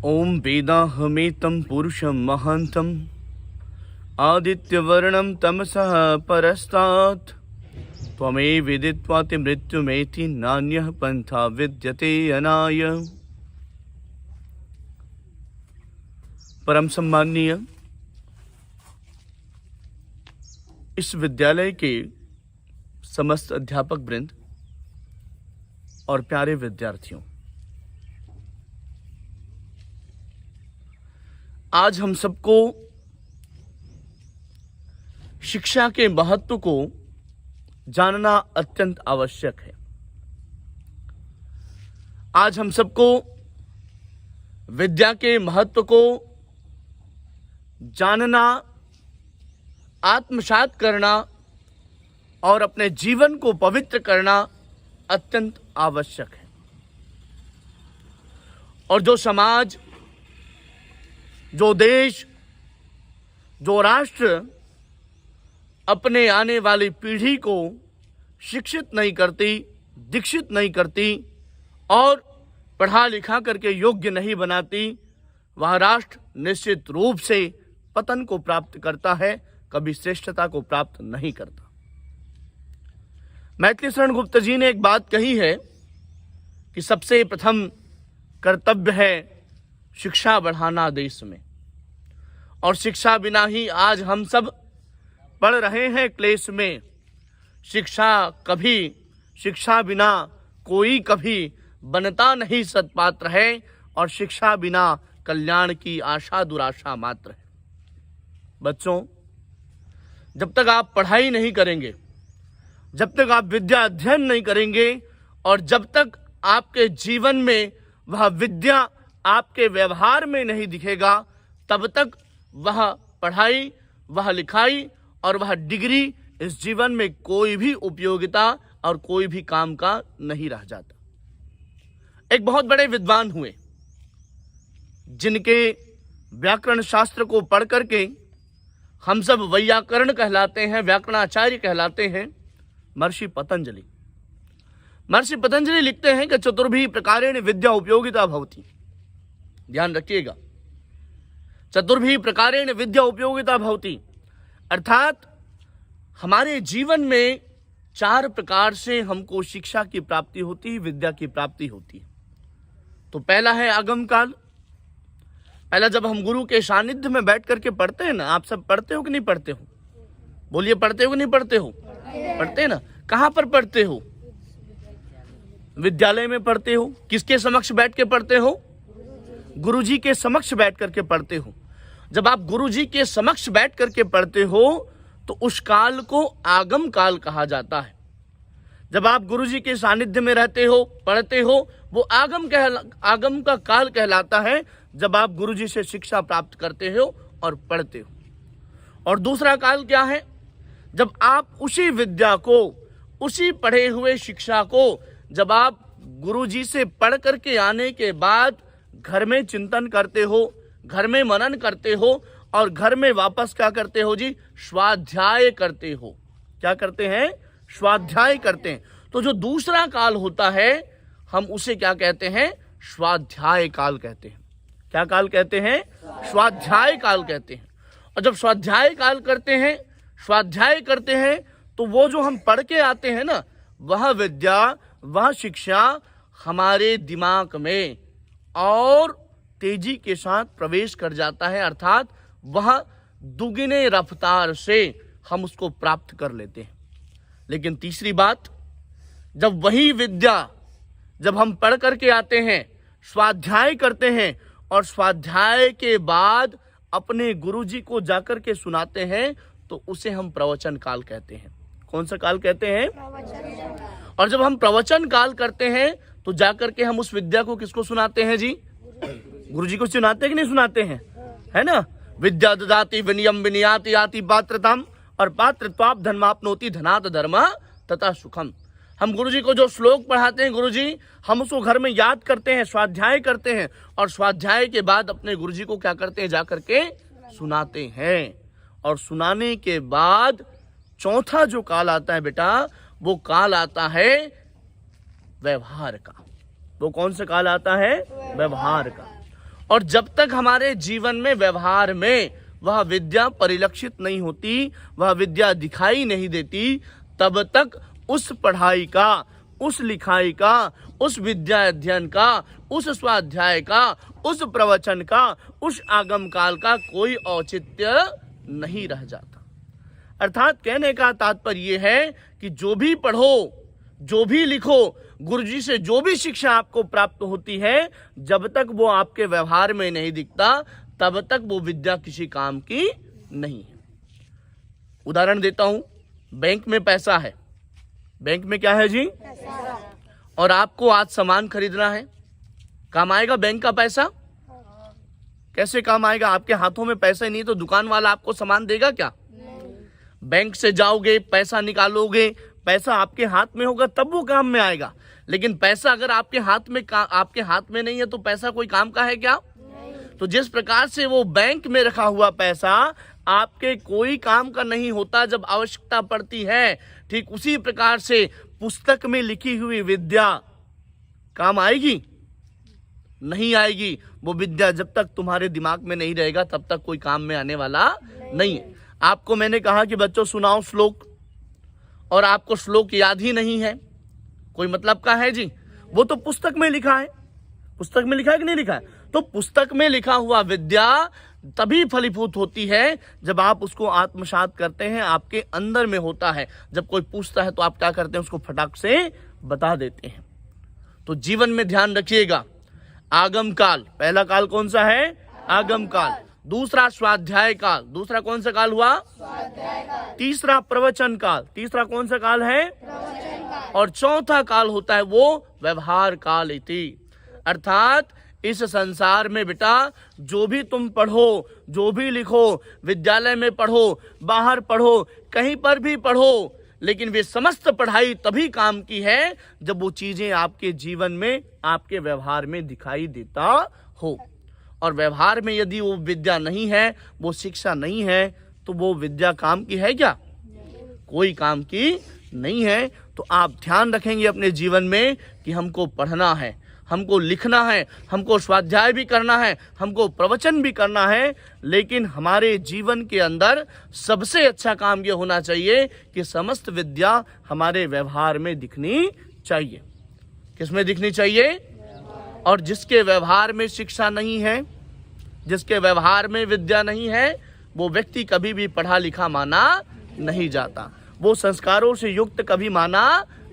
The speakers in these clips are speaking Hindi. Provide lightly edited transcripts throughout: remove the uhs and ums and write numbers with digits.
ओम वेदाहमेतं पुरुषं महान्तं आदित्यवर्णं तमसः परस्तात् त्वमेव विदित्वाति मृत्युमेति नान्यः पन्था विद्यते अनाय। परम सम्माननीय इस विद्यालय के समस्त अध्यापक वृंद और प्यारे विद्यार्थियों, आज हम सबको शिक्षा के महत्व को जानना अत्यंत आवश्यक है। आज हम सबको विद्या के महत्व को जानना, आत्मसात करना और अपने जीवन को पवित्र करना अत्यंत आवश्यक है। और जो समाज, जो देश, जो राष्ट्र अपने आने वाली पीढ़ी को शिक्षित नहीं करती, दीक्षित नहीं करती और पढ़ा लिखा करके योग्य नहीं बनाती, वह राष्ट्र निश्चित रूप से पतन को प्राप्त करता है, कभी श्रेष्ठता को प्राप्त नहीं करता। मैथिली शरण गुप्त जी ने एक बात कही है कि सबसे प्रथम कर्तव्य है शिक्षा बढ़ाना देश में, और शिक्षा बिना ही आज हम सब पढ़ रहे हैं क्लेश में। शिक्षा बिना कोई कभी बनता नहीं सत्पात्र है, और शिक्षा बिना कल्याण की आशा दुराशा मात्र है। बच्चों, जब तक आप पढ़ाई नहीं करेंगे, जब तक आप विद्या अध्ययन नहीं करेंगे और जब तक आपके जीवन में वह विद्या आपके व्यवहार में नहीं दिखेगा, तब तक वह पढ़ाई, वह लिखाई और वह डिग्री इस जीवन में कोई भी उपयोगिता और कोई भी काम का नहीं रह जाता। एक बहुत बड़े विद्वान हुए जिनके व्याकरण शास्त्र को पढ़ करके हम सब वैयाकरण कहलाते हैं, व्याकरणाचार्य कहलाते हैं, महर्षि पतंजलि। महर्षि पतंजलि लिखते हैं कि चतुर्भी प्रकारेण विद्या उपयोगिता भवति। ध्यान रखिएगा, चतुर्भी प्रकारेण विद्या उपयोगिता भवति, अर्थात हमारे जीवन में 4 प्रकार से हमको शिक्षा की प्राप्ति होती है, विद्या की प्राप्ति होती है। तो पहला है आगम काल। पहला जब हम गुरु के सानिध्य में बैठ करके पढ़ते हैं ना, आप सब पढ़ते हो कि नहीं पढ़ते हो? बोलिए, पढ़ते हो कि नहीं पढ़ते हो? पढ़ते हैं ना। कहाँ पर पढ़ते हो? विद्यालय में पढ़ते हो। किसके समक्ष बैठ के पढ़ते हो? गुरुजी के समक्ष बैठ करके पढ़ते हो। जब आप गुरुजी के समक्ष बैठ करके पढ़ते हो तो उस काल को आगम काल कहा जाता है। जब आप गुरुजी के सानिध्य में रहते हो, पढ़ते हो, वो आगम का काल कहलाता है, जब आप गुरुजी से शिक्षा प्राप्त करते हो और पढ़ते हो। और दूसरा काल क्या है? जब आप उसी विद्या को, उसी पढ़े हुए शिक्षा को जब आप गुरुजी से पढ़ करके आने के बाद घर में चिंतन करते हो, घर में मनन करते हो और घर में वापस क्या करते हो जी? स्वाध्याय करते हो। क्या करते हैं? स्वाध्याय करते हैं। तो जो दूसरा काल होता है हम उसे क्या कहते हैं? स्वाध्याय काल कहते हैं। क्या काल कहते हैं? स्वाध्याय काल कहते हैं। और जब स्वाध्याय काल करते हैं, स्वाध्याय करते हैं, तो वो जो हम पढ़ के आते हैं ना, वह विद्या, वह शिक्षा हमारे दिमाग में और तेजी के साथ प्रवेश कर जाता है, अर्थात वह दुगने रफ्तार से हम उसको प्राप्त कर लेते हैं। लेकिन तीसरी बात, जब वही विद्या जब हम पढ़ करके आते हैं, स्वाध्याय करते हैं और स्वाध्याय के बाद अपने गुरुजी को जाकर के सुनाते हैं, तो उसे हम प्रवचन काल कहते हैं। कौन सा काल कहते हैं? प्रवचन। और जब हम प्रवचन काल करते हैं तो जाकर के हम उस विद्या को किसको सुनाते हैं जी? गुरुजी को सुनाते हैं कि नहीं सुनाते हैं? है ना। विद्या ददाति विनयम विनयाति याति पात्रताम, और पात्रत्वाप धर्माप्नोति धनात् धर्म तथा सुखम। हम गुरुजी को जो श्लोक पढ़ाते हैं, गुरुजी, हम उसको घर में याद करते हैं, स्वाध्याय करते हैं, और स्वाध्याय के बाद अपने गुरुजी को क्या करते हैं? जाकर के सुनाते हैं। और सुनाने के बाद चौथा जो काल आता है बेटा, वो काल आता है व्यवहार का। वो कौन सा काल आता है? व्यवहार का। और जब तक हमारे जीवन में, व्यवहार में वह विद्या परिलक्षित नहीं होती, वह विद्या दिखाई नहीं देती, तब तक उस पढ़ाई का, उस लिखाई का, उस विद्या अध्ययन का, उस स्वाध्याय का, उस प्रवचन का, उस आगम काल का कोई औचित्य नहीं रह जाता। अर्थात कहने का तात्पर्य यह है कि जो भी पढ़ो, जो भी लिखो, गुरुजी से जो भी शिक्षा आपको प्राप्त होती है, जब तक वो आपके व्यवहार में नहीं दिखता, तब तक वो विद्या किसी काम की नहीं है। उदाहरण देता हूं, बैंक में पैसा है। बैंक में क्या है जी? पैसा। और आपको आज सामान खरीदना है, काम आएगा बैंक का पैसा? कैसे काम आएगा? आपके हाथों में पैसा नहीं तो दुकान वाला आपको सामान देगा क्या? नहीं। बैंक से जाओगे, पैसा निकालोगे, पैसा आपके हाथ में होगा तब वो काम में आएगा। लेकिन पैसा अगर आपके हाथ में नहीं है तो पैसा कोई काम का है क्या? नहीं। तो जिस प्रकार से वो बैंक में रखा हुआ पैसा आपके कोई काम का नहीं होता जब आवश्यकता पड़ती है, ठीक उसी प्रकार से पुस्तक में लिखी हुई विद्या काम आएगी? नहीं आएगी। वो विद्या जब तक तुम्हारे दिमाग में नहीं रहेगा तब तक कोई काम में आने वाला नहीं है। आपको मैंने कहा कि बच्चों सुनाओ श्लोक, और आपको श्लोक याद ही नहीं है, कोई मतलब का है जी? वो तो पुस्तक में लिखा है। पुस्तक में लिखा है कि नहीं लिखा है? तो पुस्तक में लिखा हुआ विद्या तभी फलीभूत होती है जब आप उसको आत्मसात करते हैं, आपके अंदर में होता है। जब कोई पूछता है तो आप क्या करते हैं? उसको फटाक से बता देते हैं। तो जीवन में ध्यान रखिएगा, आगम काल, पहला काल कौन सा है? आगम काल। दूसरा स्वाध्याय काल, दूसरा कौन सा काल हुआ? स्वाध्याय काल। तीसरा प्रवचन काल, तीसरा कौन सा काल है? प्रवचन काल। और चौथा काल होता है वो व्यवहार काल इति। अर्थात इस संसार में बेटा जो भी तुम पढ़ो, जो भी लिखो, विद्यालय में पढ़ो, बाहर पढ़ो, कहीं पर भी पढ़ो, लेकिन वे समस्त पढ़ाई तभी काम की है जब वो चीजें आपके जीवन में, आपके व्यवहार में दिखाई देता हो। और व्यवहार में यदि वो विद्या नहीं है, वो शिक्षा नहीं है, तो वो विद्या काम की है क्या? कोई काम की नहीं है। तो आप ध्यान रखेंगे अपने जीवन में कि हमको पढ़ना है, हमको लिखना है, हमको स्वाध्याय भी करना है, हमको प्रवचन भी करना है, लेकिन हमारे जीवन के अंदर सबसे अच्छा काम ये होना चाहिए कि समस्त विद्या हमारे व्यवहार में दिखनी चाहिए। किसमें दिखनी चाहिए? और जिसके व्यवहार में शिक्षा नहीं है, जिसके व्यवहार में विद्या नहीं है, वो व्यक्ति कभी भी पढ़ा लिखा माना नहीं जाता, वो संस्कारों से युक्त कभी माना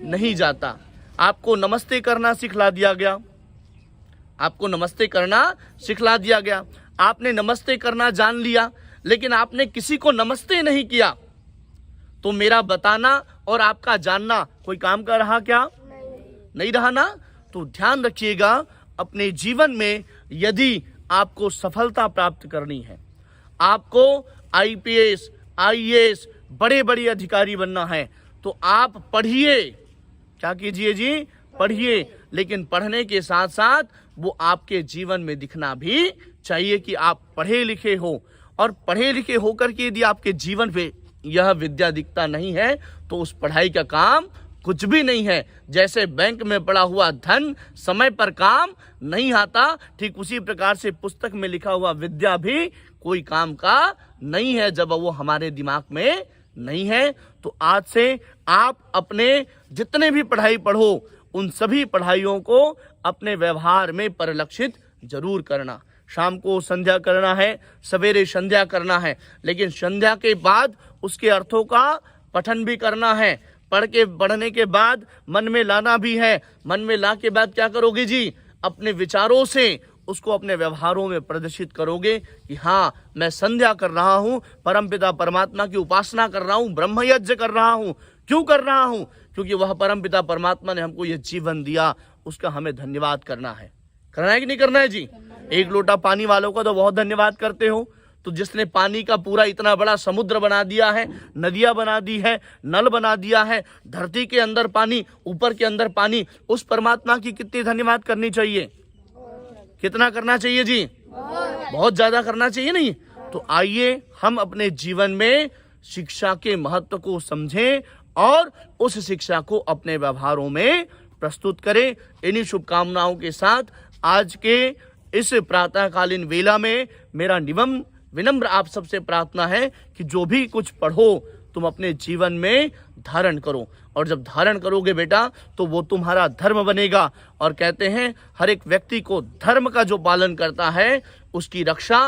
नहीं जाता। आपको नमस्ते करना सिखला दिया गया, आपको नमस्ते करना सिखला दिया गया, आपने नमस्ते करना जान लिया, लेकिन आपने किसी को नमस्ते नहीं किया, तो मेरा बताना और आपका जानना कोई काम का रहा क्या? नहीं रहा ना। तो ध्यान रखिएगा, अपने जीवन में यदि आपको सफलता प्राप्त करनी है, आपको आईपीएस, आईएएस, बड़े बड़े अधिकारी बनना है, तो आप पढ़िए। क्या कीजिए जी? पढ़िए। लेकिन पढ़ने के साथ साथ वो आपके जीवन में दिखना भी चाहिए कि आप पढ़े लिखे हो। और पढ़े लिखे होकर के यदि आपके जीवन पे यह विद्या दिखता नहीं है तो उस पढ़ाई का काम कुछ भी नहीं है। जैसे बैंक में पड़ा हुआ धन समय पर काम नहीं आता, ठीक उसी प्रकार से पुस्तक में लिखा हुआ विद्या भी कोई काम का नहीं है जब वो हमारे दिमाग में नहीं है। तो आज से आप अपने जितने भी पढ़ाई पढ़ो, उन सभी पढ़ाइयों को अपने व्यवहार में परिलक्षित जरूर करना। शाम को संध्या करना है, सवेरे संध्या करना है, लेकिन संध्या के बाद उसके अर्थों का पठन भी करना है। पढ़ने के बाद मन में लाना भी है। मन में ला के बाद क्या करोगे जी? अपने विचारों से उसको अपने व्यवहारों में प्रदर्शित करोगे कि हाँ, मैं संध्या कर रहा हूँ, परमपिता परमात्मा की उपासना कर रहा हूँ, ब्रह्म यज्ञ कर रहा हूँ। क्यों कर रहा हूँ? क्योंकि वह परमपिता परमात्मा ने हमको यह जीवन दिया, उसका हमें धन्यवाद करना है। करना है कि नहीं करना है जी? एक लोटा पानी वालों का तो बहुत धन्यवाद करते हो, तो जिसने पानी का पूरा इतना बड़ा समुद्र बना दिया है, नदियां बना दी है, नल बना दिया है, धरती के अंदर पानी, ऊपर के अंदर पानी, उस परमात्मा की कितनी धन्यवाद करनी चाहिए? कितना करना चाहिए जी? बहुत ज्यादा करना चाहिए नहीं? तो आइए हम अपने जीवन में शिक्षा के महत्व को समझें और उस शिक्षा को अपने व्यवहारों में प्रस्तुत करें। इन्हीं शुभकामनाओं के साथ आज के इस प्रातःकालीन वेला में मेरा विनम्र आप सबसे प्रार्थना है कि जो भी कुछ पढ़ो तुम अपने जीवन में धारण करो, और जब धारण करोगे बेटा तो वो तुम्हारा धर्म बनेगा। और कहते हैं हर एक व्यक्ति को धर्म का जो पालन करता है उसकी रक्षा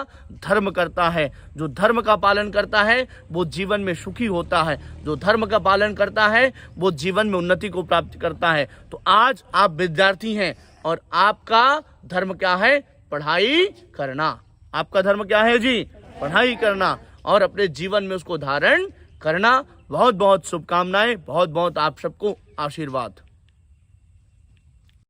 धर्म करता है। जो धर्म का पालन करता है वो जीवन में सुखी होता है, जो धर्म का पालन करता है वो जीवन में उन्नति को प्राप्त करता है। तो आज आप विद्यार्थी हैं और आपका धर्म क्या है? पढ़ाई करना। आपका धर्म क्या है जी? पढ़ाई करना, और अपने जीवन में उसको धारण करना। बहुत बहुत शुभकामनाएं, बहुत बहुत आप सबको आशीर्वाद।